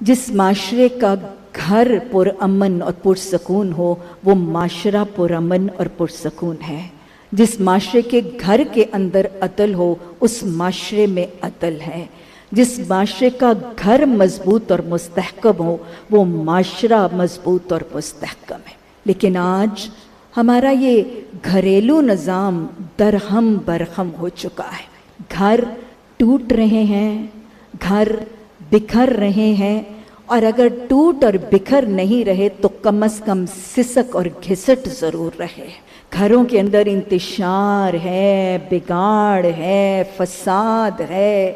جس معاشرے کا گھر پرامن اور پرسکون ہو وہ معاشرہ پرامن اور پرسکون ہے. جس معاشرے کے گھر کے اندر عدل ہو اس معاشرے میں عدل ہے. جس معاشرے کا گھر مضبوط اور مستحکم ہو وہ معاشرہ مضبوط اور مستحکم ہے. لیکن آج ہمارا یہ گھریلو نظام درہم برہم ہو چکا ہے. گھر ٹوٹ رہے ہیں, گھر بکھر رہے ہیں, اور اگر ٹوٹ اور بکھر نہیں رہے تو کم از کم سسک اور گھسٹ ضرور رہے. گھروں کے اندر انتشار ہے, بگاڑ ہے, فساد ہے,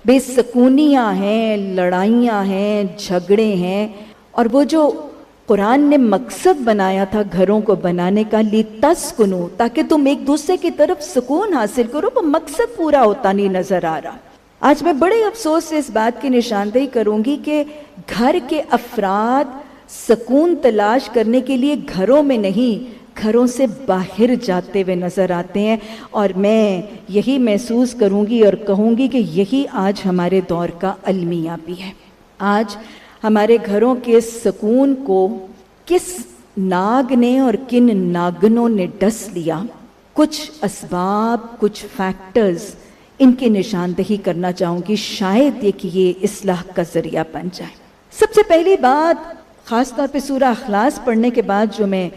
بے سکونیاں ہیں, لڑائیاں ہیں, جھگڑے ہیں. اور وہ جو قرآن نے مقصد بنایا تھا گھروں کو بنانے کا, لِتَسْكُنُوا, تاکہ تم ایک دوسرے کی طرف سکون حاصل کرو, وہ مقصد پورا ہوتا نہیں نظر آ رہا. آج میں بڑے افسوس سے اس بات کی نشاندہی کروں گی کہ گھر کے افراد سکون تلاش کرنے کے لیے گھروں میں نہیں, گھروں سے باہر جاتے ہوئے نظر آتے ہیں. اور میں یہی محسوس کروں گی اور کہوں گی کہ یہی آج ہمارے دور کا المیہ بھی ہے. آج ہمارے گھروں کے سکون کو کس ناگ نے اور کن ناگنوں نے ڈس لیا, کچھ اسباب, کچھ فیکٹرز, ان کی نشاندہی کرنا چاہوں گی, شاید یہ کہ یہ اصلاح کا ذریعہ بن جائے. سب سے پہلی بات, خاص طور پہ سورہ اخلاص پڑھنے کے بعد جو میں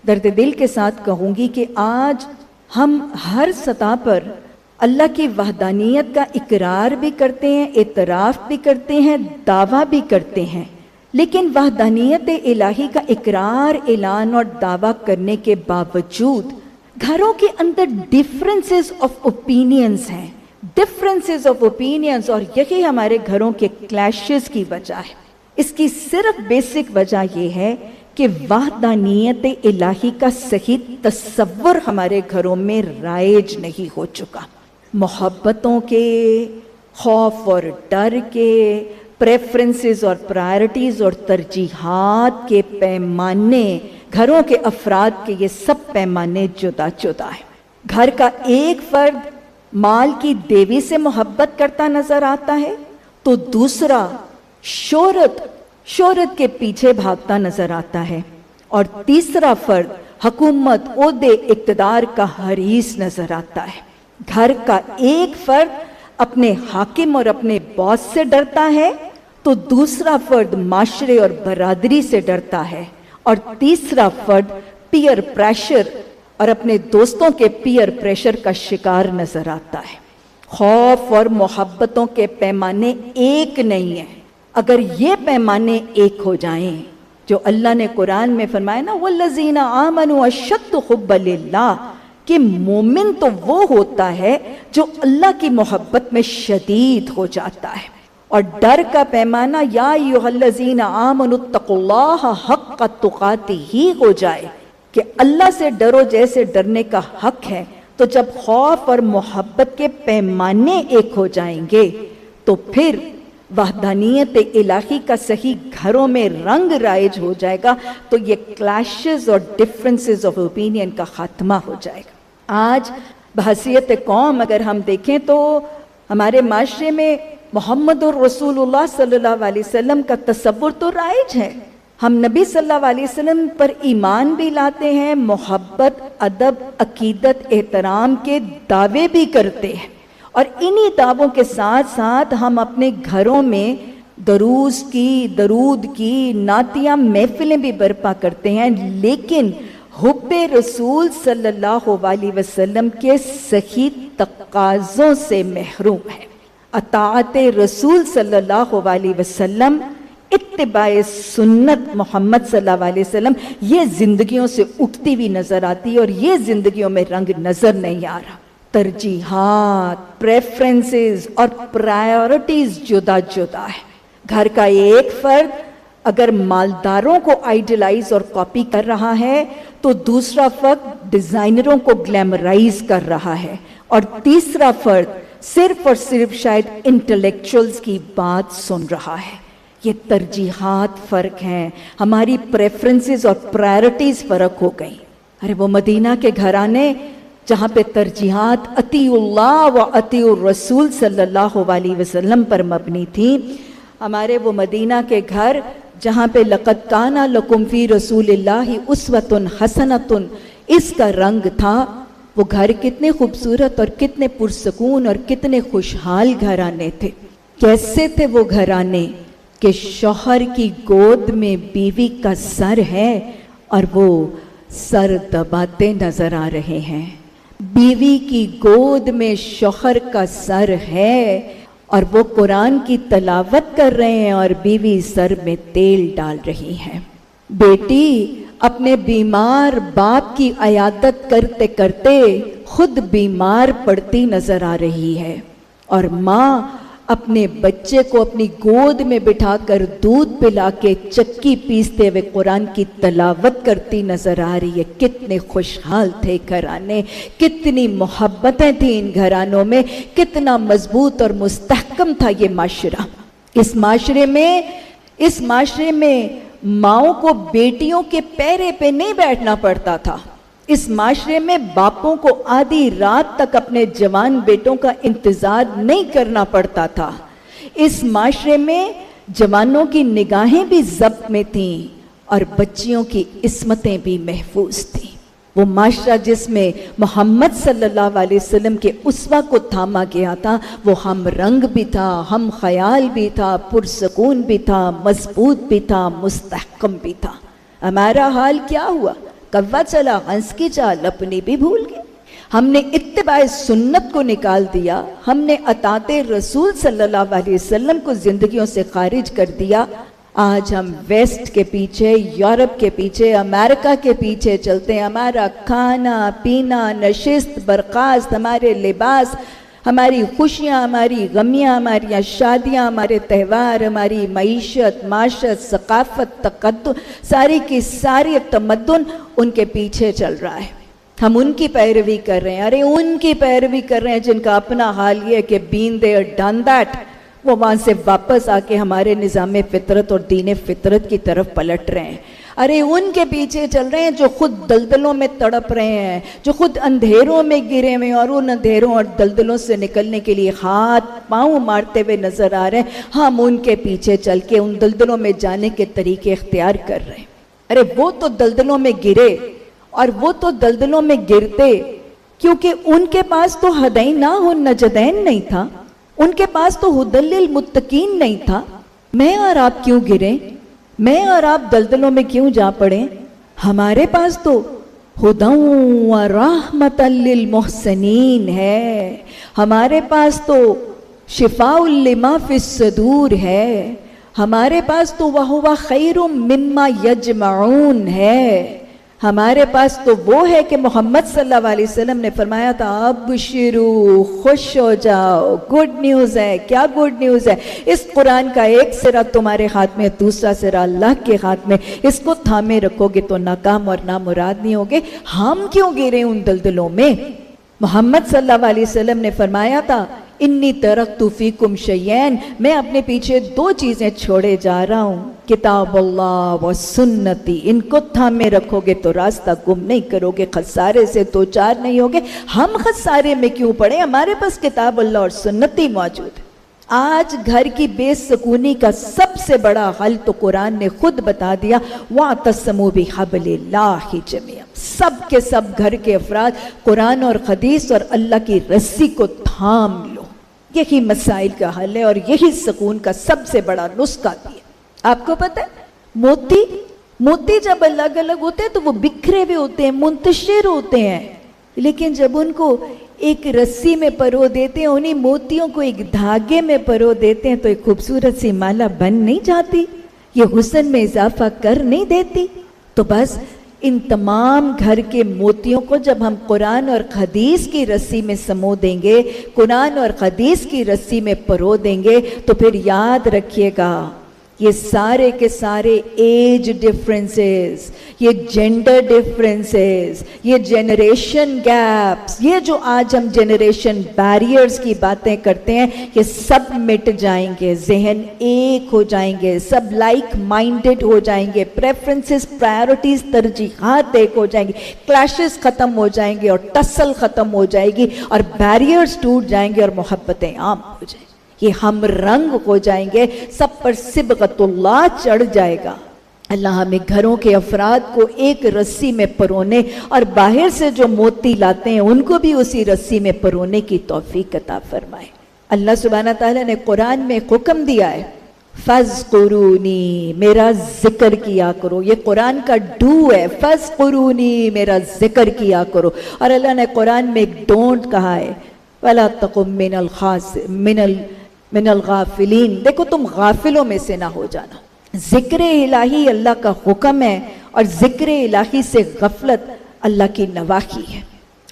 درد دل کے ساتھ کہوں گی کہ آج ہم ہر سطح پر اللہ کی وحدانیت کا اقرار بھی کرتے ہیں, اعتراف بھی کرتے ہیں, دعویٰ بھی کرتے ہیں, لیکن وحدانیت الہی کا اقرار, اعلان اور دعویٰ کرنے کے باوجود گھروں کے اندر ڈفرینسز آف اوپینینز ہیں, ڈفرینسز آف اوپینینز, اور یہی ہمارے گھروں کے کلیشز کی وجہ ہے. اس کی صرف بیسک وجہ یہ ہے کہ وحدانیت الہی کا صحیح تصور ہمارے گھروں میں رائج نہیں ہو چکا. محبتوں کے, خوف اور ڈر کے, پریفرنسز اور پرائرٹیز اور ترجیحات کے پیمانے, گھروں کے افراد کے یہ سب پیمانے جدا جدا ہیں. گھر کا ایک فرد مال کی دیوی سے محبت کرتا نظر آتا ہے تو دوسرا شہرت کے پیچھے بھاگتا نظر آتا ہے, اور تیسرا فرد حکومت, عہدے, اقتدار کا حریص نظر آتا ہے. گھر کا ایک فرد اپنے حاکم اور اپنے باس سے ڈرتا ہے تو دوسرا فرد معاشرے اور برادری سے ڈرتا ہے, اور تیسرا فرد پیئر پریشر اور اپنے دوستوں کے پیئر پریشر کا شکار نظر آتا ہے. خوف اور محبتوں کے پیمانے ایک نہیں ہیں. اگر یہ پیمانے ایک ہو جائیں, جو اللہ نے قرآن میں فرمایا نا, وَالَّذِينَ آمَنُوا أَشَّدُّ حُبًّا لِلَّهِ, کہ مومن تو وہ ہوتا ہے جو اللہ کی محبت میں شدید ہو جاتا ہے. اور ڈر کا پیمانہ یا ایھا الذین آمنوا اتقوا اللہ حق تقاتہ ہو جائے کہ اللہ سے ڈرو جیسے ڈرنے کا حق ہے. تو جب خوف اور محبت کے پیمانے ایک ہو جائیں گے تو پھر وحدانیت الہی کا صحیح گھروں میں رنگ رائج ہو جائے گا, تو یہ کلیشز اور ڈفرینسز آف اوپینین کا خاتمہ ہو جائے گا. آج بحیثیت قوم اگر ہم دیکھیں تو ہمارے معاشرے میں محمد الرسول اللہ صلی اللہ علیہ وسلم کا تصور تو رائج ہے. ہم نبی صلی اللہ علیہ وسلم پر ایمان بھی لاتے ہیں, محبت, ادب, عقیدت, احترام کے دعوے بھی کرتے ہیں, اور انہی دعووں کے ساتھ ساتھ ہم اپنے گھروں میں درود کی نعتیہ محفلیں بھی برپا کرتے ہیں, لیکن حب رسول صلی اللہ علیہ وسلم کے صحیح تقاضوں سے محروم ہے. اطاعت رسول صلی اللہ علیہ وسلم, اتباع سنت محمد صلی اللہ علیہ وسلم, یہ زندگیوں سے اٹھتی ہوئی نظر آتی ہے, اور یہ زندگیوں میں رنگ نظر نہیں آ رہا. ترجیحات, پریفرنسز اور پرائیورٹیز جدا جدا ہے. گھر کا ایک فرد اگر مالداروں کو آئیڈیلائز اور کاپی کر رہا ہے تو دوسرا فرد ڈیزائنروں کو گلیمرائز کر رہا ہے, اور تیسرا فرد صرف اور صرف شاید انٹلیکچوئلز کی بات سن رہا ہے. یہ ترجیحات فرق ہیں, ہماری پریفرنسز اور پرائرٹیز فرق ہو گئی. ارے وہ مدینہ کے گھرانے جہاں پہ ترجیحات اطیع اللہ و اطیع الرسول صلی اللہ علیہ وسلم پر مبنی تھی, ہمارے وہ مدینہ کے گھر جہاں پہ لقد کان لکم فی رسول اللہ اسوۃ حسنۃ اس کا رنگ تھا، وہ گھر کتنے خوبصورت اور کتنے پرسکون اور کتنے خوشحال گھرانے تھے۔ کیسے تھے وہ گھرانے کہ شوہر کی گود میں بیوی کا سر ہے اور وہ سر دباتے نظر آ رہے ہیں، بیوی کی گود میں شوہر کا سر ہے اور وہ قرآن کی تلاوت کر رہے ہیں اور بیوی سر میں تیل ڈال رہی ہے۔ بیٹی اپنے بیمار باپ کی عیادت کرتے کرتے خود بیمار پڑتی نظر آ رہی ہے، اور ماں اپنے بچے کو اپنی گود میں بٹھا کر دودھ پلا کے چکی پیستے ہوئے قرآن کی تلاوت کرتی نظر آ رہی ہے۔ کتنے خوشحال تھے گھرانے، کتنی محبتیں تھیں ان گھرانوں میں، کتنا مضبوط اور مستحکم تھا یہ معاشرہ۔ اس معاشرے میں ماؤں کو بیٹیوں کے پیرے پہ نہیں بیٹھنا پڑتا تھا۔ اس معاشرے میں باپوں کو آدھی رات تک اپنے جوان بیٹوں کا انتظار نہیں کرنا پڑتا تھا۔ اس معاشرے میں جوانوں کی نگاہیں بھی ضبط میں تھیں اور بچیوں کی عصمتیں بھی محفوظ تھیں۔ وہ معاشرہ جس میں محمد صلی اللہ علیہ وسلم کے اسوہ کو تھاما گیا تھا، وہ ہم رنگ بھی تھا، ہم خیال بھی تھا، پرسکون بھی تھا، مضبوط بھی تھا، مستحکم بھی تھا۔ ہمارا حال کیا ہوا؟ کوا چلا ہنس کی چال اپنی بھی بھول گئے۔ ہم نے اتباع سنت کو نکال دیا، ہم نے اطاعت رسول صلی اللہ علیہ وسلم کو زندگیوں سے خارج کر دیا۔ آج ہم ویسٹ کے پیچھے، یورپ کے پیچھے، امریکہ کے پیچھے چلتے ہیں۔ ہمارا کھانا پینا، نشست برخاست، ہمارے لباس، ہماری خوشیاں، ہماری غمیاں، ہماری شادیاں، ہمارے تہوار، ہماری معیشت، معاشرت، ثقافت، تقدم، ساری کی ساری تمدن ان کے پیچھے چل رہا ہے۔ ہم ان کی پیروی کر رہے ہیں، ارے ان کی پیروی کر رہے ہیں جن کا اپنا حال یہ ہے کہ been there done that، وہ وہاں سے واپس آ کے ہمارے نظام فطرت اور دین فطرت کی طرف پلٹ رہے ہیں۔ ارے ان کے پیچھے چل رہے ہیں جو خود دلدلوں میں تڑپ رہے ہیں، جو خود اندھیروں میں گرے ہوئے ہیں اور ان اندھیروں اور دلدلوں سے نکلنے کے لیے ہاتھ پاؤں مارتے ہوئے نظر آ رہے ہیں۔ ہم ان کے پیچھے چل کے ان دلدلوں میں جانے کے طریقے اختیار کر رہے ہیں۔ ارے وہ تو دلدلوں میں گرے اور وہ تو دلدلوں میں گرتے کیونکہ ان کے پاس تو ہدینہ النجدین نہیں تھا، ان کے پاس تو ہدی للمتقین نہیں تھا۔ میں اور آپ کیوں گریں؟ میں اور آپ دلدلوں میں کیوں جا پڑیں؟ ہمارے پاس تو ہدی و رحمت للمحسنین ہے، ہمارے پاس تو شفاء لما فی الصدور ہے، ہمارے پاس تو وَهُوَ خَيْرٌ مِّمَّا يَجْمَعُونَ ہے، ہمارے پاس تو وہ ہے کہ محمد صلی اللہ علیہ وسلم نے فرمایا تھا ابشرو، خوش ہو جاؤ، گڈ نیوز ہے۔ کیا گڈ نیوز ہے؟ اس قرآن کا ایک سرا تمہارے ہاتھ میں، دوسرا سرا اللہ کے ہاتھ میں، اس کو تھامے رکھو گے تو ناکام اور نامراد نہیں ہوگے۔ ہم کیوں گرے ان دلدلوں میں؟ محمد صلی اللہ علیہ وسلم نے فرمایا تھا انی ترکت فیکم شیئین، میں اپنے پیچھے دو چیزیں چھوڑے جا رہا ہوں، کتاب اللہ و سنتی، ان کو تھامے رکھو گے تو راستہ گم نہیں کرو گے، خسارے سے دو چار نہیں ہوگے۔ ہم خسارے میں کیوں پڑے؟ ہمارے پاس کتاب اللہ اور سنتی موجود ہے۔ آج گھر کی بے سکونی کا سب سے بڑا حل تو قرآن نے خود بتا دیا، وَاعْتَصِمُوا بِحَبْلِ اللَّهِ جَمِيعًا، سب کے سب گھر کے افراد قرآن اور حدیث اور اللہ کی رسی کو تھام لو۔ یہی مسائل کا حل ہے اور یہی سکون کا سب سے بڑا نسخہ بھی ہے۔ آپ کو پتہ ہے موتی جب الگ الگ ہوتے ہیں تو وہ بکھرے ہوئے ہوتے ہیں، منتشر ہوتے ہیں، لیکن جب ان کو ایک رسی میں پرو دیتے ہیں، انہیں موتیوں کو ایک دھاگے میں پرو دیتے ہیں تو ایک خوبصورت سی مالا بن نہیں جاتی؟ یہ حسن میں اضافہ کر نہیں دیتی؟ تو بس ان تمام گھر کے موتیوں کو جب ہم قرآن اور حدیث کی رسی میں سمو دیں گے، قرآن اور حدیث کی رسی میں پرو دیں گے، تو پھر یاد رکھیے گا یہ سارے کے سارے ایج ڈفرنسز، یہ جینڈر ڈفرنسز، یہ جنریشن گیپس، یہ جو آج ہم جنریشن بیریئرز کی باتیں کرتے ہیں، یہ سب مٹ جائیں گے، ذہن ایک ہو جائیں گے، سب لائک مائنڈڈ ہو جائیں گے، پریفرنسز، پرائیورٹیز، ترجیحات ایک ہو جائیں گی، کلیشز ختم ہو جائیں گے اور ٹسل ختم ہو جائے گی اور بیریئرز ٹوٹ جائیں گے اور محبتیں عام ہو جائیں گی۔ یہ ہم رنگ ہو جائیں گے, سب پر صبغت اللہ چڑھ جائے گا. اللہ ہمیں گھروں کے افراد کو ایک رسی میں پرونے اور باہر سے جو موتی لاتے ہیں ان کو بھی اسی رسی میں پرونے کی توفیق عطا فرمائے. اللہ سبحانہ تعالیٰ نے قرآن میں حکم دیا ہے, فَاذْكُرُونِي, میرا ذکر کیا کرو. یہ قرآن کا ڈو ہے, فَاذْكُرُونِي, میرا ذکر کیا کرو. اور اللہ نے قرآن میں ایک ڈونٹ کہا ہے, وَلَا تَقُمْ مِنَ الْغَافِلِينَ, دیکھو تم غافلوں میں سے نہ ہو جانا. ذکر الہی اللہ کا حکم ہے اور ذکر الہی سے غفلت اللہ کی نواحی ہے.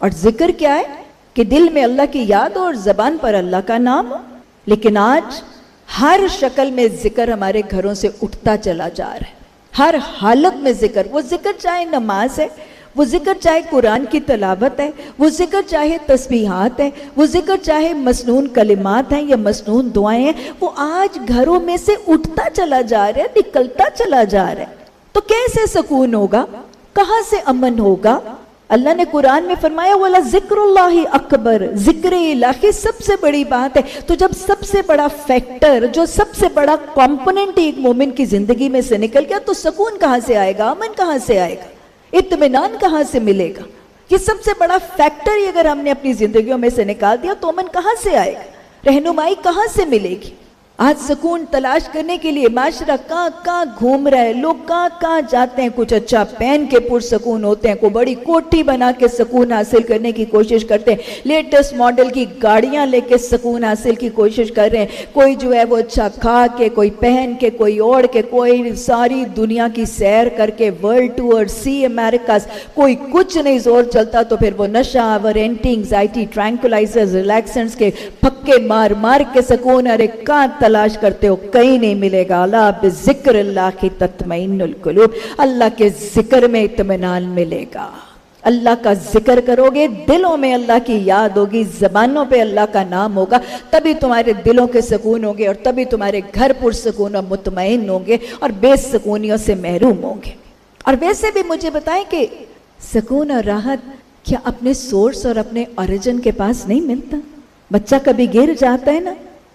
اور ذکر کیا ہے کہ دل میں اللہ کی یاد ہو اور زبان پر اللہ کا نام ہو. لیکن آج ہر شکل میں ذکر ہمارے گھروں سے اٹھتا چلا جا رہا ہے, ہر حالت میں ذکر. وہ ذکر چاہے نماز ہے, وہ ذکر چاہے قرآن کی تلاوت ہے, وہ ذکر چاہے تسبیحات ہے, وہ ذکر چاہے مسنون کلمات ہیں یا مسنون دعائیں ہیں, وہ آج گھروں میں سے اٹھتا چلا جا رہا ہے, نکلتا چلا جا رہا ہے. تو کیسے سکون ہوگا, کہاں سے امن ہوگا؟ اللہ نے قرآن میں فرمایا وَلَا ذِكْرُ اللَّهِ اکبر, ذکر الہی سب سے بڑی بات ہے. تو جب سب سے بڑا فیکٹر, جو سب سے بڑا کمپوننٹ ایک مومن کی زندگی میں سے نکل گیا, تو سکون کہاں سے آئے گا, امن کہاں سے آئے گا, اطمینان کہاں سے ملے گا؟ یہ سب سے بڑا فیکٹر ہی اگر ہم نے اپنی زندگیوں میں سے نکال دیا تو امن کہاں سے آئے گا, رہنمائی کہاں سے ملے گی؟ آج سکون تلاش کرنے کے لیے معاشرہ کہاں کہاں گھوم رہا ہے, لوگ کہاں کہاں جاتے ہیں, کچھ اچھا پہن کے پرسکون ہوتے ہیں, کوئی بڑی کوٹھی بنا کے سکون حاصل کرنے کی کوشش کرتے ہیں, لیٹسٹ ماڈل کی گاڑیاں لے کے سکون حاصل کی کوشش کر رہے ہیں, کوئی جو ہے وہ اچھا کھا کے, کوئی پہن کے, کوئی اوڑھ کے, کوئی ساری دنیا کی سیر کر کے, ورلڈ ٹور, سی امریکاز, کوئی کچھ نہیں زور چلتا تو پھر وہ نشہ آور, اینٹی انگزائٹی, ٹرینکولائزرز, ریلیکسنٹس کے پھکے مار مار کے سکون ارے کہاں تلاش کرتے ہو, کہیں نہیں ملے گا. اللہ بذکر اللہ کی تطمئن القلوب, اللہ کے ذکر میں اطمینان ملے گا. اللہ کا ذکر کرو گے, دلوں میں اللہ کی یاد ہوگی, زبانوں پہ اللہ کا نام ہوگا, تبھی تمہارے دلوں کے سکون ہوں گے اور تبھی تمہارے گھر پرسکون اور مطمئن ہوں گے اور بے سکونیوں سے محروم ہوں گے. اور ویسے بھی مجھے بتائیں کہ سکون اور راحت کیا اپنے سورس اور اپنے اوریجن کے پاس نہیں ملتا؟ بچہ کبھی گر جاتا ہے نا,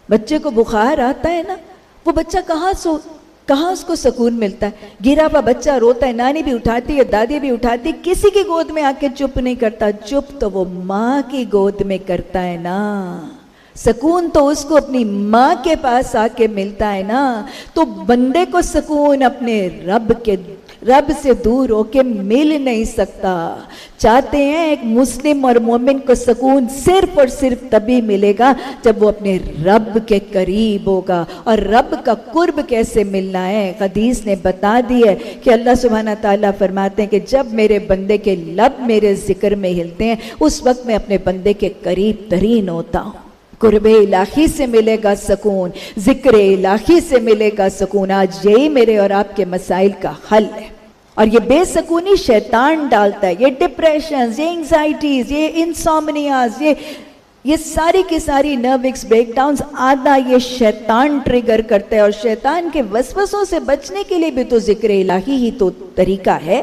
بچے کو بخار آتا ہے نا, وہ بچہ کہاں اس کو سکون ملتا ہے؟ گرا ہوا بچہ روتا ہے, نانی بھی اٹھاتی ہے, دادی بھی اٹھاتی, کسی کی گود میں آ کے چپ نہیں کرتا. چپ تو وہ ماں کی گود میں کرتا ہے نا. سکون تو اس کو اپنی ماں کے پاس آ کے ملتا ہے نا. تو بندے کو سکون اپنے رب سے دور ہو کے مل نہیں سکتا. چاہتے ہیں ایک مسلم اور مومن کو سکون صرف اور صرف تبھی ملے گا جب وہ اپنے رب کے قریب ہوگا. اور رب کا قرب کیسے ملنا ہے, حدیث نے بتا دی ہے کہ اللہ سبحانہ تعالیٰ فرماتے ہیں کہ جب میرے بندے کے لب میرے ذکر میں ہلتے ہیں اس وقت میں اپنے بندے کے قریب ترین ہوتا ہوں. قرب الہی سے ملے گا سکون, ذکر الہی سے ملے گا سکون. آج یہی میرے اور آپ کے مسائل کا حل ہے. اور یہ بے سکونی شیطان ڈالتا ہے, یہ ڈپریشنز, یہ انگزائٹیز, یہ انسومنیاز, یہ ساری کی ساری نروکس بریک ڈاؤنز, آدھا یہ شیطان ٹریگر کرتا ہے. اور شیطان کے وسوسوں سے بچنے کے لیے بھی تو ذکر الہی ہی تو طریقہ ہے.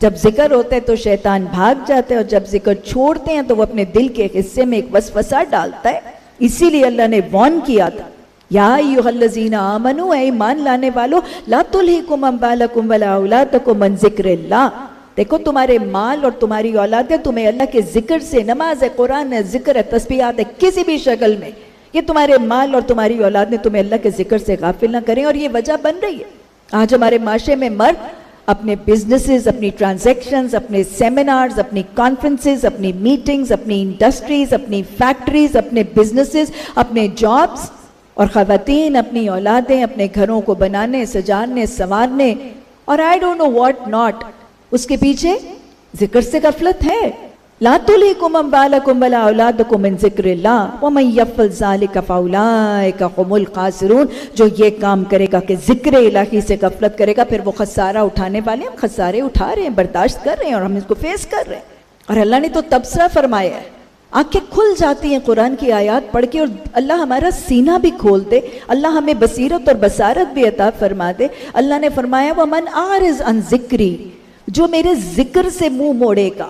جب ذکر ہوتا ہے تو شیطان بھاگ جاتا ہے, اور جب ذکر چھوڑتے ہیں تو وہ اپنے دل کے حصے میں ایک وسوسہ ڈالتا ہے. اسی لیے اللہ نے وارن کیا تھا, یا ایھا الذین آمنو, اے ایمان لانے والو, لا تلہکم اموالکم ولا اولادکم عن ذکر اللہ. دیکھو تمہارے مال اور تمہاری اولادیں تمہیں اللہ کے ذکر سے, نماز ہے, قرآن ہے, ذکر ہے, تسبیحات ہے, کسی بھی شکل میں یہ تمہارے مال اور تمہاری اولادیں تمہیں اللہ کے ذکر سے غافل نہ کریں. اور یہ وجہ بن رہی ہے آج ہمارے معاشرے میں مرد اپنے بزنسز, اپنی ٹرانزیکشنز, اپنے سیمینارز, اپنی کانفرنسز, اپنی میٹنگز, اپنی انڈسٹریز, اپنی فیکٹریز, اپنے بزنسز, اپنے جابز, اور خواتین اپنی اولادیں اپنے گھروں کو بنانے, سجانے, سنوارنے اور I don't know what not, اس کے پیچھے ذکر سے غفلت ہے. لا تلہکم اموالکم ولا اولادکم من ذکر اللہ ومن یفعل ذلک فاولئک هم الخاسرون. جو یہ کام کرے گا کہ ذکر الہی سے غفلت کرے گا, پھر وہ خسارہ اٹھانے والے. ہم خسارے اٹھا رہے ہیں, برداشت کر رہے ہیں اور ہم اس کو فیس کر رہے ہیں. اور اللہ نے تو تبصرہ فرمایا ہے, آنکھیں کھل جاتی ہیں قرآن کی آیات پڑھ کے, اور اللہ ہمارا سینہ بھی کھول دے, اللہ ہمیں بصیرت اور بصارت بھی عطا فرما دے. اللہ نے فرمایا وَمَنْ أَعْرِضْ عَنْ ذِكْرِي, جو میرے ذکر سے منہ موڑے گا,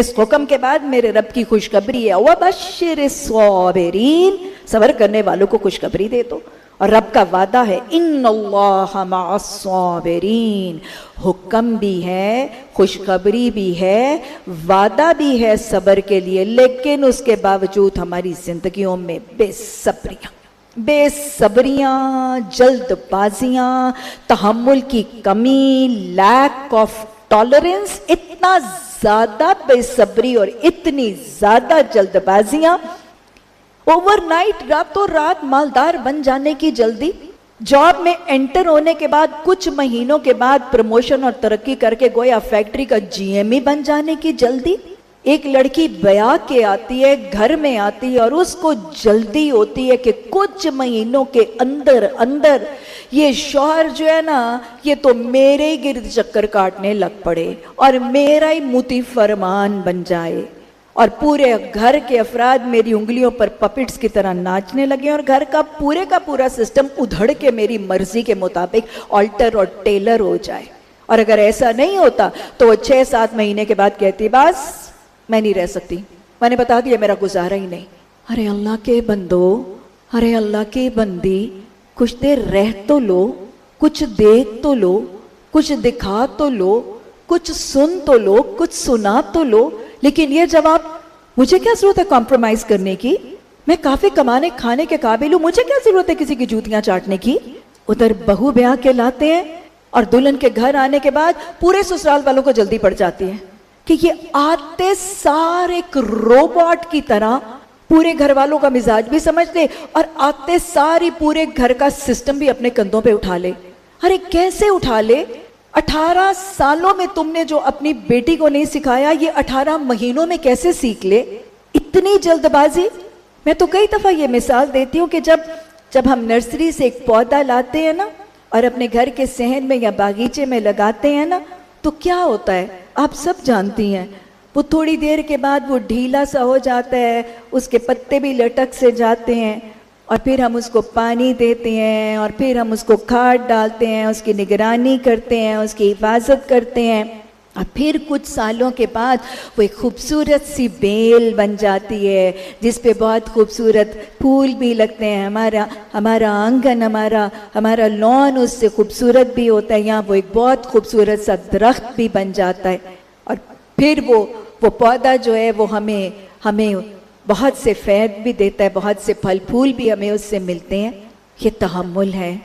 اس حکم کے بعد میرے رب کی خوشخبری ہے وَبَشِّرِ الصَّابِرِينَ، صبر کرنے والوں کو خوشخبری دے دو. اور رب کا وعدہ ہے ان اللہ مع الصابرین، حکم بھی ہے، خوشخبری بھی ہے، وعدہ بھی ہے صبر کے لیے، لیکن اس کے باوجود ہماری زندگیوں میں بے صبریاں، جلد بازیاں، تحمل کی کمی، لیک آف ٹالرنس، اتنا زیادہ بے صبری اور اتنی زیادہ جلد بازیاں، اوور نائٹ، راتوں رات مالدار بن جانے کی جلدی، جاب میں انٹر ہونے کے بعد کچھ مہینوں کے بعد پروموشن اور ترقی کر کے گویا فیکٹری کا جی ایم ای بن جانے کی جلدی. ایک لڑکی بیاہ کے آتی ہے، گھر میں آتی ہے اور اس کو جلدی ہوتی ہے کہ کچھ مہینوں کے اندر اندر یہ شوہر جو ہے نا یہ تو میرے ہی گرد چکر کاٹنے لگ پڑے اور میرا ہی مطیع فرمان بن جائے اور پورے گھر کے افراد میری انگلیوں پر پپٹس کی طرح ناچنے لگے اور گھر کا پورا سسٹم ادھڑ کے میری مرضی کے مطابق آلٹر اور ٹیلر ہو جائے. اور اگر ایسا نہیں ہوتا تو وہ 6-7 مہینے کے بعد کہتی بس میں نہیں رہ سکتی، میں نے بتا دیا میرا گزارا ہی نہیں. ارے اللہ کے بندو، ارے اللہ کی بندی، کچھ دیر رہ تو لو، کچھ دیکھ تو لو، کچھ دکھا تو لو، کچھ سن تو لو، کچھ سنا تو لو. لیکن یہ جواب، مجھے کیا ضرورت ہے کمپرومائز کرنے کی، میں کافی کمانے کھانے کے قابل ہوں، مجھے کیا ضرورت ہے کسی کی جوتیاں چاٹنے کی. ادھر بہو بیاہ کے لاتے ہیں اور دلہن کے گھر آنے کے بعد پورے سسرال والوں کو جلدی پڑ جاتی ہے کہ یہ آتے سارے ایک روبوٹ کی طرح پورے گھر والوں کا مزاج بھی سمجھ لے اور آتے ساری پورے گھر کا سسٹم بھی اپنے کندھوں پہ اٹھا لے. ارے کیسے اٹھا لے؟ 18 سالوں میں تم نے جو اپنی بیٹی کو نہیں سکھایا یہ 18 مہینوں میں کیسے سیکھ لے؟ اتنی جلد بازی. میں تو کئی دفعہ یہ مثال دیتی ہوں کہ جب ہم نرسری سے ایک پودا لاتے ہیں نا اور اپنے گھر کے صحن میں یا باغیچے میں لگاتے ہیں نا تو کیا ہوتا ہے آپ سب جانتی ہیں. وہ تھوڑی دیر کے بعد وہ ڈھیلا سا ہو جاتا ہے، اس کے پتے بھی لٹک سے جاتے ہیں اور پھر ہم اس کو پانی دیتے ہیں اور پھر ہم اس کو کھاد ڈالتے ہیں، اس کی نگرانی کرتے ہیں، اس کی حفاظت کرتے ہیں اور پھر کچھ سالوں کے بعد وہ ایک خوبصورت سی بیل بن جاتی ہے جس پہ بہت خوبصورت پھول بھی لگتے ہیں. ہمارا آنگن، ہمارا لان اس سے خوبصورت بھی ہوتا ہے. یہاں وہ ایک بہت خوبصورت سا درخت بھی بن جاتا ہے اور پھر وہ پودا جو ہے وہ ہمیں بہت سے فید بھی دیتا ہے، بہت سے پھل پھول بھی ہمیں اس سے ملتے ہیں. یہ تحمل ہے.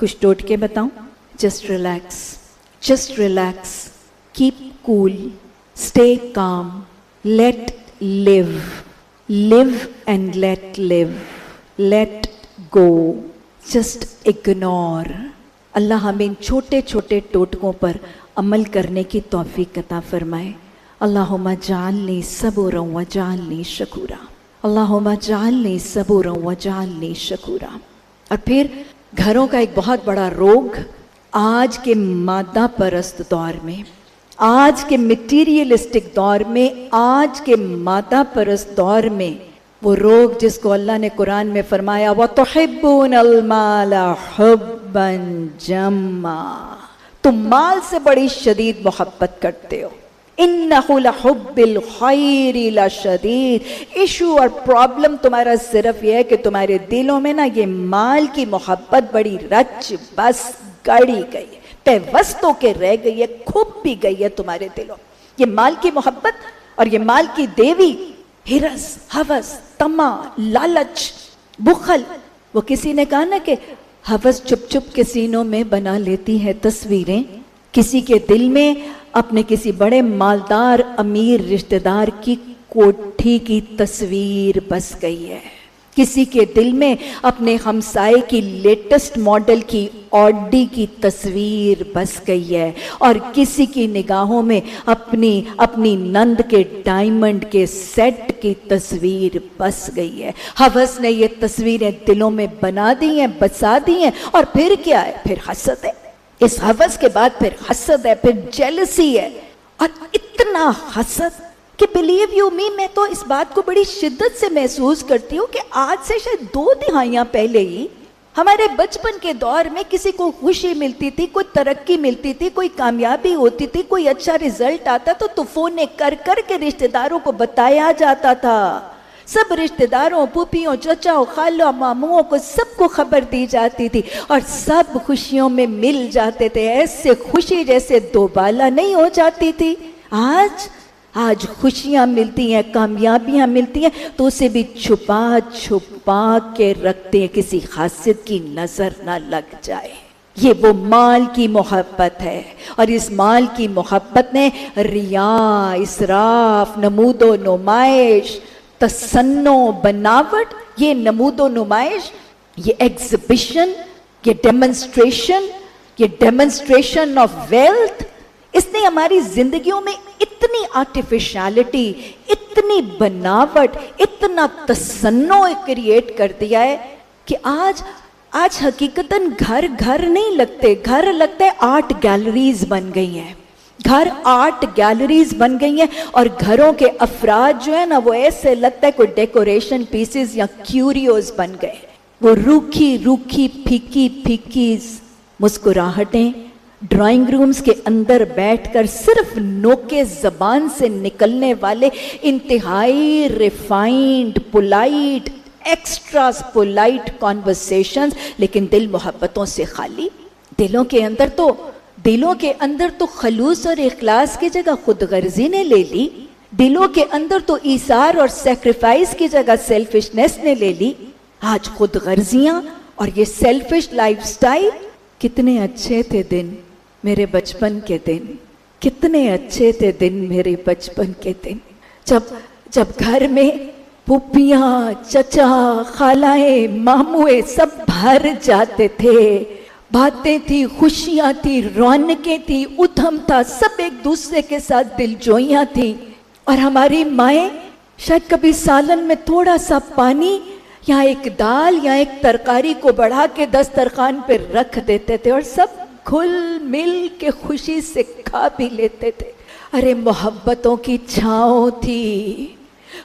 کچھ ٹوٹکے بتاؤں؟ Just relax, keep cool, stay calm, let live and let go, just ignore. اللہ ہمیں ان چھوٹے چھوٹے ٹوٹکوں پر عمل کرنے کی توفیق عطا فرمائے. اللہم اجعلنی صبورا وجعلنی شکورا، اللہم اجعلنی صبورا وجعلنی شکورا. اور پھر گھروں کا ایک بہت بڑا روگ آج کے مادہ پرست دور میں، آج کے میٹیریلسٹک دور میں، آج کے مادہ پرست دور میں وہ روگ جس کو اللہ نے قرآن میں فرمایا وَتُحِبُّونَ الْمَالَ حُبًّا جَمًّا، تم مال سے بڑی شدید محبت کرتے ہو. اِنَّهُ لَحُبِّ الْخَيْرِ لَشَدِيدٌ. ایشو اور پرابلم تمہارا صرف یہ ہے کہ تمہارے دلوں میں نا یہ مال کی محبت بڑی رچ بس گڑی گئی ہے، پیوستوں کے رہ گئی ہے، کھپ بھی گئی ہے تمہارے دلوں. یہ مال کی محبت اور یہ مال کی دیوی، ہرس، ہوس، طمع، لالچ، بخل. وہ کسی نے کہا نا کہ ہوس چھپ چھپ کے سینوں میں بنا لیتی ہے تصویریں. کسی کے دل میں اپنے کسی بڑے مالدار امیر رشتہ دار کی کوٹھی کی تصویر بس گئی ہے. کسی کے دل میں اپنے ہمسائے کی لیٹسٹ ماڈل کی آڈی کی تصویر بس گئی ہے اور کسی کی نگاہوں میں اپنی نند کے ڈائمنڈ کے سیٹ کی تصویر بس گئی ہے. ہوس نے یہ تصویریں دلوں میں بنا دی ہیں، بسا دی ہیں اور پھر کیا ہے؟ پھر حسد ہے. اس ہوس کے بعد پھر حسد ہے، پھر جیلسی ہے اور اتنا حسد کہ بلیو یو می، میں تو اس بات کو بڑی شدت سے محسوس کرتی ہوں کہ آج سے شاید 2 دہائیاں پہلے ہی ہمارے بچپن کے دور میں کسی کو خوشی ملتی تھی، کوئی ترقی ملتی تھی، کوئی کامیابی ہوتی تھی، کوئی اچھا رزلٹ آتا تو فون کر کر کے رشتہ داروں کو بتایا جاتا تھا. سب رشتہ داروں، پھوپھیوں، چچاؤں، خالوں، ماموں کو سب کو خبر دی جاتی تھی اور سب خوشیوں میں مل جاتے تھے. ایسے خوشی جیسے دوبالا نہیں ہو جاتی تھی. آج خوشیاں ملتی ہیں، کامیابیاں ملتی ہیں تو اسے بھی چھپا چھپا کے رکھتے ہیں کسی خاصیت کی نظر نہ لگ جائے. یہ وہ مال کی محبت ہے، اور اس مال کی محبت نے ریا، اسراف، نمود و نمائش، تصنع، بناوٹ، یہ نمود و نمائش، یہ ایگزیبیشن، یہ ڈیمنسٹریشن آف ویلتھ، اس نے ہماری زندگیوں میں اتنی آرٹیفیشلٹی، اتنی بناوٹ، اتنا تصنع کریٹ کر دیا ہے کہ آج حقیقتاً گھر نہیں لگتے، گھر لگتے آرٹ گیلریز بن گئی ہیں. گھر آرٹ گیلریز بن گئی ہیں اور گھروں کے افراد جو ہے نا وہ ایسے لگتا ہے کوئی ڈیکوریشن پیسز یا کیوریوز بن گئے. وہ روکھی پھیکی مسکراہٹیں ڈرائنگ رومز کے اندر بیٹھ کر صرف نوکے زبان سے نکلنے والے انتہائی refined, polite, extra polite conversations, لیکن دل محبتوں سے خالی. دلوں کے اندر تو خلوص اور اخلاص کی جگہ خود غرضی نے لے لی. دلوں کے اندر تو ایثار اور سیکریفائس کی جگہ سیلفشنس نے لے لی. آج خود غرضیاں اور یہ سیلفش لائف سٹائل. کتنے اچھے تھے دن میرے بچپن کے دن، کتنے اچھے تھے دن میرے بچپن کے دن، جب گھر میں پھوپھیاں، چچا، خالائیں، ماموئے سب بھر جاتے تھے. باتیں تھی، خوشیاں تھی، رونقیں تھی، ادھم تھا، سب ایک دوسرے کے ساتھ دل جوئیاں تھیں. اور ہماری مائیں شاید کبھی سالن میں تھوڑا سا پانی یا ایک دال یا ایک ترکاری کو بڑھا کے دسترخوان پہ رکھ دیتے تھے اور سب گھل مل کے خوشی سے کھا بھی لیتے تھے. ارے محبتوں کی چھاؤں تھی،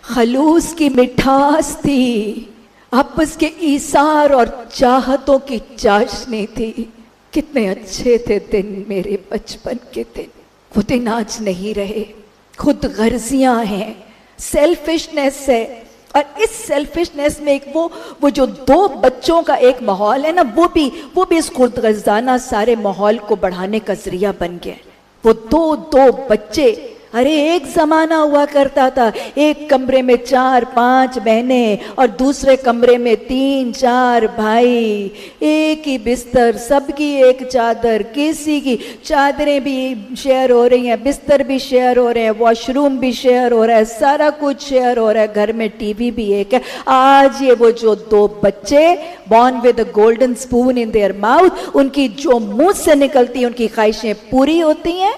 خلوص کی مٹھاس تھی، آپس کے ایثار اور چاہتوں کی چاشنی تھی. کتنے اچھے تھے دن میرے بچپن کے دن. وہ دن آج نہیں رہے. خود غرضیاں ہیں، سیلفشنس ہے، اور اس سیلفشنس میں ایک وہ جو دو بچوں کا ایک ماحول ہے نا، وہ بھی اس خود غرضانہ سارے ماحول کو بڑھانے کا ذریعہ بن گیا. وہ دو بچے، ارے ایک زمانہ ہوا کرتا تھا ایک کمرے میں 4-5 بہنیں اور دوسرے کمرے میں 3-4 بھائی، ایک ہی بستر، سب کی ایک چادر، کسی کی چادریں بھی شیئر ہو رہی ہیں، بستر بھی شیئر ہو رہے ہیں، واش روم بھی شیئر ہو رہا ہے، سارا کچھ شیئر ہو رہا ہے، گھر میں ٹی وی بھی ایک ہے. آج یہ وہ جو 2 بچے born with a golden spoon in their mouth، ان کی جو منہ سے نکلتی ہیں ان کی خواہشیں پوری ہوتی ہیں.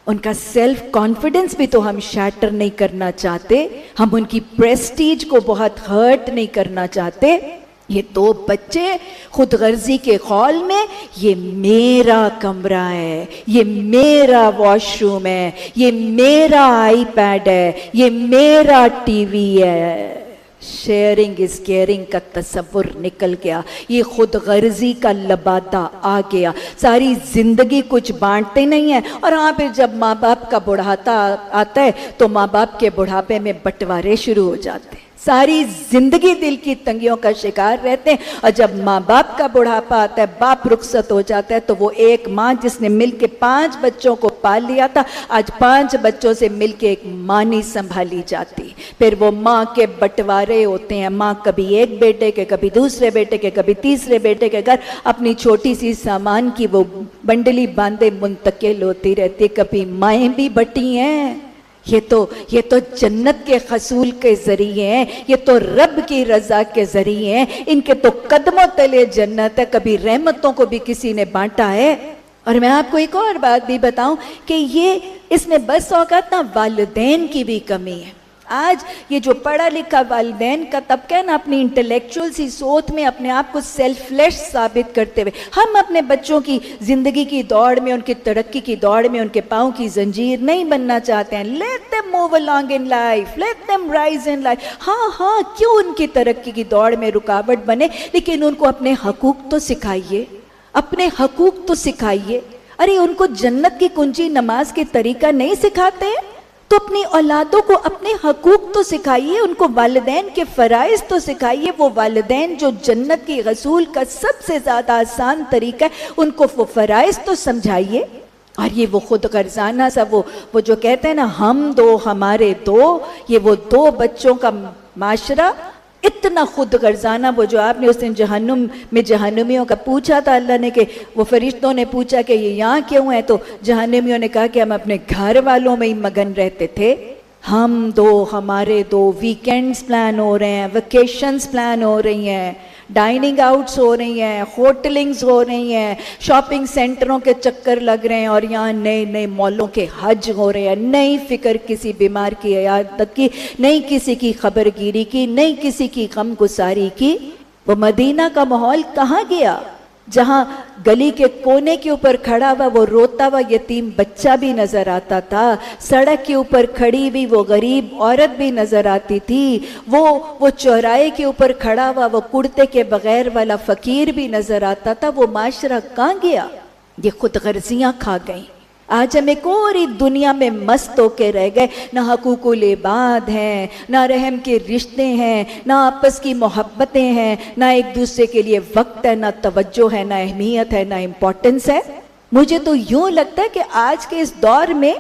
ان کا سیلف کانفیڈنس بھی تو ہم شیٹر نہیں کرنا چاہتے، ہم ان کی پریسٹیج کو بہت ہرٹ نہیں کرنا چاہتے. یہ 2 بچے خود غرضی کے خول میں، یہ میرا کمرہ ہے، یہ میرا واش روم ہے، یہ میرا آئی پیڈ ہے، یہ میرا ٹی وی ہے. شیئرنگ از کیئرنگ کا تصور نکل گیا، یہ خود غرضی کا لبادہ آ گیا. ساری زندگی کچھ بانٹتے نہیں ہیں، اور ہاں پھر جب ماں باپ کا بڑھاپا آتا ہے تو ماں باپ کے بڑھاپے میں بٹوارے شروع ہو جاتے ہیں. ساری زندگی دل کی تنگیوں کا شکار رہتے ہیں، اور جب ماں باپ کا بڑھاپا آتا ہے، باپ رخصت ہو جاتا ہے، تو وہ ایک ماں جس نے مل کے 5 بچوں کو پال لیا تھا، آج 5 بچوں سے مل کے ایک ماں نہیں سنبھالی جاتی. پھر وہ ماں کے بٹوارے ہوتے ہیں، ماں کبھی ایک بیٹے کے، کبھی دوسرے بیٹے کے، کبھی تیسرے بیٹے کے گھر اپنی چھوٹی سی سامان کی وہ بنڈلی باندھے منتقل ہوتی رہتی ہے. کبھی مائیں بھی بٹی ہیں. یہ تو جنت کے حصول کے ذریعے ہیں، یہ تو رب کی رضا کے ذریعے ہیں. ان کے تو قدموں تلے جنت ہے. کبھی رحمتوں کو بھی کسی نے بانٹا ہے. اور میں آپ کو ایک اور بات بھی بتاؤں کہ اس میں بس اوقات نا والدین کی بھی کمی ہے. آج یہ جو پڑھا لکھا والدین کا طبقہ ہے نا، اپنی انٹلیکچوئل سی سوچ میں اپنے آپ کو سیلف لیس ثابت کرتے ہوئے ہم اپنے بچوں کی زندگی کی دوڑ میں، ان کی ترقی کی دوڑ میں ان کے پاؤں کی زنجیر نہیں بننا چاہتے ہیں. Let them move along in life, let them rise in life. ہاں کیوں ان کی ترقی کی دوڑ میں رکاوٹ بنے، لیکن ان کو اپنے حقوق تو سکھائیے، اپنے حقوق تو سکھائیے. ارے ان کو جنت کی کنجی نماز کے طریقہ نہیں سکھاتے تو اپنی اولادوں کو اپنے حقوق تو سکھائیے، ان کو والدین کے فرائض تو سکھائیے. وہ والدین جو جنت کی غصول کا سب سے زیادہ آسان طریقہ ہے، ان کو وہ فرائض تو سمجھائیے. اور یہ وہ خود غرضانہ سا وہ جو کہتے ہیں نا ہم دو ہمارے دو، یہ وہ دو بچوں کا معاشرہ اتنا خود غرضانہ. وہ جو آپ نے اس دن جہنم میں جہنمیوں کا پوچھا تھا اللہ نے، کہ وہ فرشتوں نے پوچھا کہ یہ یہاں کیوں ہیں، تو جہنمیوں نے کہا کہ ہم اپنے گھر والوں میں ہی مگن رہتے تھے. ہم دو ہمارے دو، ویکینڈز پلان ہو رہے ہیں، ویکیشنز پلان ہو رہی ہیں، ڈائننگ آؤٹس ہو رہی ہیں، ہوٹلنگز ہو رہی ہیں، شاپنگ سینٹروں کے چکر لگ رہے ہیں، اور یہاں نئے نئے مالوں کے حج ہو رہے ہیں. نئی فکر کسی بیمار کی عیادت کی، نہیں کسی کی خبر گیری کی، نہیں کسی کی غم گساری کی. وہ مدینہ کا ماحول کہاں گیا جہاں گلی کے کونے کے اوپر کھڑا ہوا وہ روتا ہوا یتیم بچہ بھی نظر آتا تھا، سڑک کے اوپر کھڑی ہوئی وہ غریب عورت بھی نظر آتی تھی، وہ چوراہے کے اوپر کھڑا ہوا وہ کرتے کے بغیر والا فقیر بھی نظر آتا تھا. وہ معاشرہ کہاں گیا؟ یہ خود غرضیاں کھا گئیں. آج ہم ایک اور دنیا میں مست ہو کے رہ گئے. نہ حقوق العباد ہیں، نہ رحم کے رشتے ہیں، نہ آپس کی محبتیں ہیں، نہ ایک دوسرے کے لیے وقت ہے، نہ توجہ ہے، نہ اہمیت ہے، نہ امپورٹنس ہے. مجھے تو یوں لگتا ہے کہ آج کے اس دور میں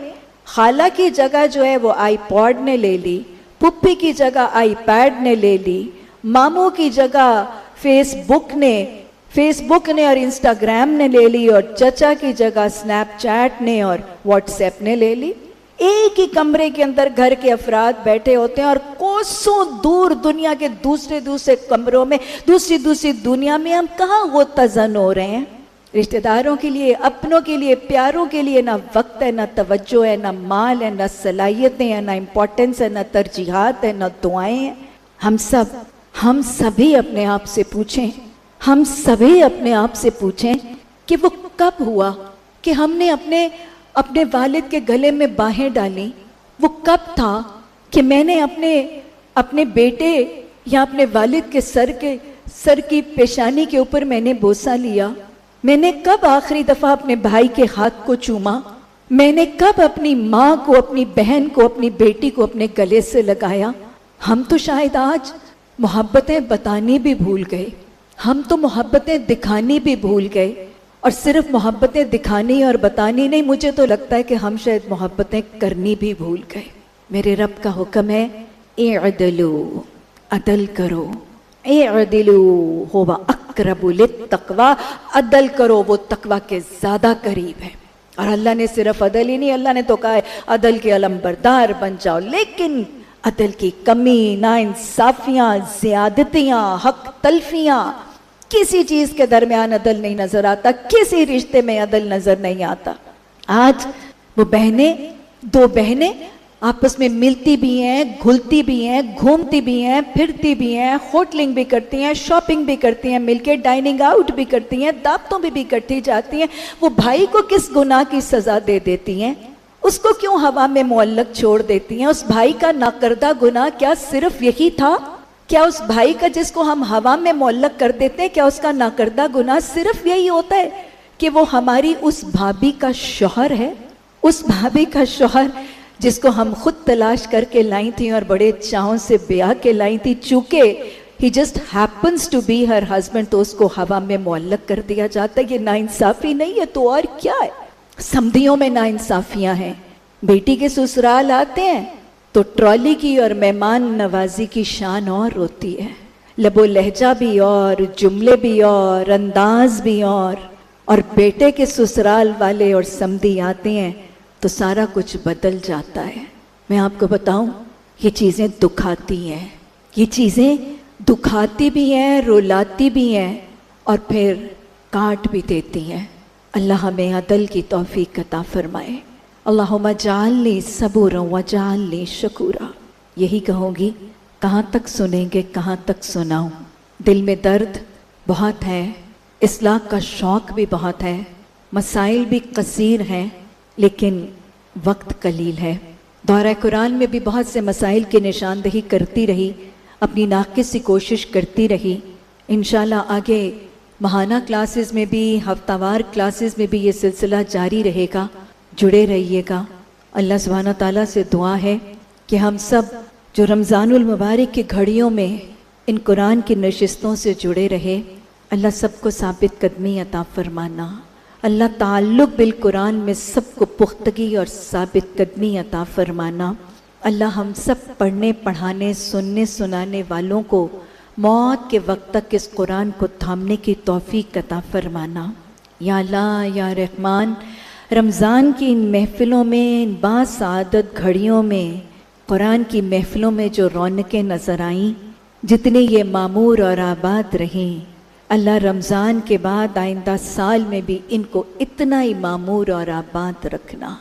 خالہ کی جگہ جو ہے وہ آئی پوڈ نے لے لی، پھپھی کی جگہ آئی پیڈ نے لے لی، ماموں کی جگہ فیس بک نے اور انسٹاگرام نے لے لی، اور چچا کی جگہ سنیپ چیٹ نے اور واٹس ایپ نے لے لی. ایک ہی کمرے کے اندر گھر کے افراد بیٹھے ہوتے ہیں اور کوسوں دور دنیا کے دوسرے کمروں میں دوسری دنیا میں ہم کہاں غوطہ زن ہو رہے ہیں. رشتہ داروں کے لیے، اپنوں کے لیے، پیاروں کے لیے نہ وقت ہے، نہ توجہ ہے، نہ مال ہے، نہ صلاحیتیں ہیں، نہ امپورٹنس ہے، نہ ترجیحات ہے، نہ دعائیں ہیں. ہم سبھی اپنے آپ سے پوچھیں، ہم سبھی اپنے آپ سے پوچھیں کہ وہ کب ہوا کہ ہم نے اپنے والد کے گلے میں باہیں ڈالی. وہ کب تھا کہ میں نے اپنے بیٹے یا اپنے والد کے سر کی پیشانی کے اوپر میں نے بوسہ لیا. میں نے کب آخری دفعہ اپنے بھائی کے ہاتھ کو چوما. میں نے کب اپنی ماں کو، اپنی بہن کو، اپنی بیٹی کو اپنے گلے سے لگایا. ہم تو شاید آج محبتیں بتانی بھی بھول گئے، ہم تو محبتیں دکھانی بھی بھول گئے. اور صرف محبتیں دکھانی اور بتانی نہیں، مجھے تو لگتا ہے کہ ہم شاید محبتیں کرنی بھی بھول گئے. میرے رب کا حکم ہے اعدلوا، عدل کرو. اعدلوا هو اقرب للتقوی، عدل کرو، وہ تقوی کے زیادہ قریب ہے. اور اللہ نے صرف عدل ہی نہیں، اللہ نے تو کہا ہے عدل کے علمبردار بن جاؤ. لیکن عدل کی کمی، ناانصافیاں، زیادتیاں، حق تلفیاں، کسی چیز کے درمیان عدل نہیں نظر آتا، کسی رشتے میں عدل نظر نہیں آتا. آج وہ دو بہنیں آپس میں ملتی بھی ہیں، گھلتی بھی ہیں، گھومتی بھی ہیں، پھرتی بھی ہیں، ہوٹلنگ بھی کرتی ہیں، شاپنگ بھی کرتی ہیں، مل کے ڈائننگ آؤٹ بھی کرتی ہیں، دعوتوں بھی کرتی جاتی ہیں. وہ بھائی کو کس گناہ کی سزا دے دیتی ہیں؟ اس کو کیوں ہوا میں معلق چھوڑ دیتی ہیں؟ اس بھائی کا ناکردہ گناہ کیا صرف یہی تھا؟ کیا اس بھائی کا جس کو ہم ہوا میں معلق کر دیتے ہیں، کیا اس کا ناکردہ گناہ صرف یہی ہوتا ہے کہ وہ ہماری اس بھابھی کا شوہر ہے؟ اس بھابھی کا شوہر جس کو ہم خود تلاش کر کے لائی تھیں اور بڑے چاہوں سے بیاہ کے لائی تھی، چونکہ he just happens to be her husband، تو اس کو ہوا میں معلق کر دیا جاتا ہے. یہ ناانصافی نہیں ہے تو اور کیا ہے؟ سمدھیوں میں ناانصافیاں ہیں. بیٹی کے سسرال آتے ہیں تو ٹرالی کی اور مہمان نوازی کی شان اور ہوتی ہے، لب و لہجہ بھی اور، جملے بھی اور، انداز بھی اور بیٹے کے سسرال والے اور سمدھی آتے ہیں تو سارا کچھ بدل جاتا ہے. میں آپ کو بتاؤں، یہ چیزیں دکھاتی ہیں، یہ چیزیں دکھاتی بھی ہیں، رلاتی بھی ہیں اور پھر کاٹ بھی دیتی ہیں. اللہ ہمیں عدل کی توفیق عطا فرمائے. اللہم اجعلنی صبورا واجعلنی شکورا. یہی کہوں گی، کہاں تک سنیں گے، کہاں تک سناؤں؟ دل میں درد بہت ہے، اصلاح کا شوق بھی بہت ہے، مسائل بھی کثیر ہیں، لیکن وقت قلیل ہے۔ دورہ قرآن میں بھی بہت سے مسائل کی نشاندہی کرتی رہی، اپنی ناقص سی کوشش کرتی رہی۔ انشاءاللہ آگے ماہانہ کلاسز میں بھی، ہفتہ وار کلاسز میں بھی یہ سلسلہ جاری رہے گا، جڑے رہیے گا۔ اللہ سبحانہ تعالیٰ سے دعا ہے کہ ہم سب جو رمضان المبارک کی گھڑیوں میں ان قرآن کی نشستوں سے جڑے رہے، اللہ سب کو ثابت قدمی عطا فرمانا، اللہ تعلق بالقرآن میں سب کو پختگی اور ثابت قدمی عطا فرمانا، اللہ ہم سب پڑھنے پڑھانے سننے سنانے والوں کو موت کے وقت تک اس قرآن کو تھامنے کی توفیق عطا فرمانا۔ یا اللہ یا رحمان، رمضان کی ان محفلوں میں، ان باسعادت گھڑیوں میں، قرآن کی محفلوں میں جو رونقیں نظر آئیں، جتنے یہ معمور اور آباد رہیں، اللہ رمضان کے بعد آئندہ سال میں بھی ان کو اتنا ہی معمور اور آباد رکھنا۔